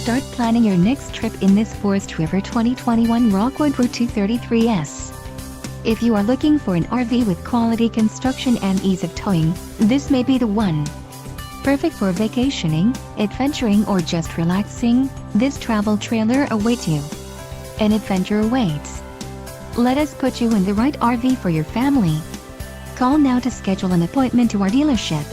Start planning your next trip in this Forest River 2021 Rockwood Roo 233S. If you are looking for an RV with quality construction and ease of towing, this may be the one. Perfect for vacationing, adventuring, or just relaxing, this travel trailer awaits you. An adventure awaits. Let us put you in the right RV for your family. Call now to schedule an appointment to our dealership.